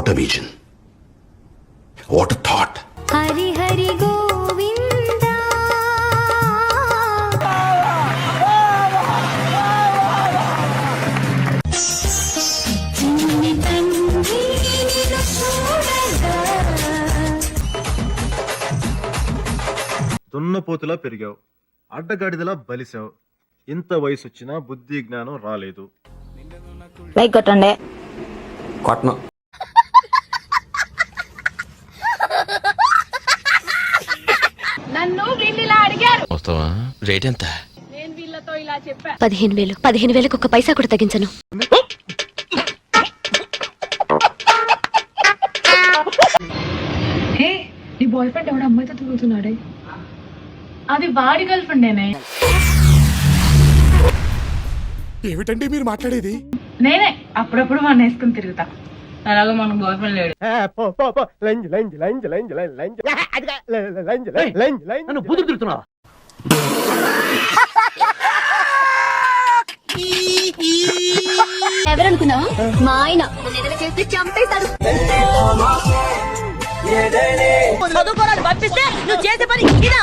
What a vision. What a thought. Hari Hari Govinda. దున్నపోతులా పెరిగావు, అడ్డగాడిదలా బలిసావు. ఇంత వయసు వచ్చినా బుద్ధి జ్ఞానం రాలేదు. లైక్ కొట్టండి. కొట్టను. నన్ను వీళ్ళిలా అడిగారు. వస్తావా? రేట్ ఎంత? నేను వీళ్ళతో ఇలా చెప్పా. 15,000. 15,000 ఒక్క పైసా కూడా తగ్గించను. నీ బాయ్ ఫ్రెండ్ ఎవడ అమ్మాయితో తిరుగుతున్నాడే? అది వాడి గర్ల్ ఫ్రెండేనే. ఏమిటండి మీరు మాట్లాడేది? నేనే అప్పుడప్పుడు మన వేసుకుని తిరుగుతా. అలాగే మన బాయ్ ఫ్రెండ్ లేడు. బుద్ధి తిరుగుతున్నావా? ఎవరనుకున్నావు? మా ఆయన ఏదైనా చేస్తే చంపేశాడు. చదువుకోరాడు పంపిస్తే నువ్వు చేసే పని ఇదా?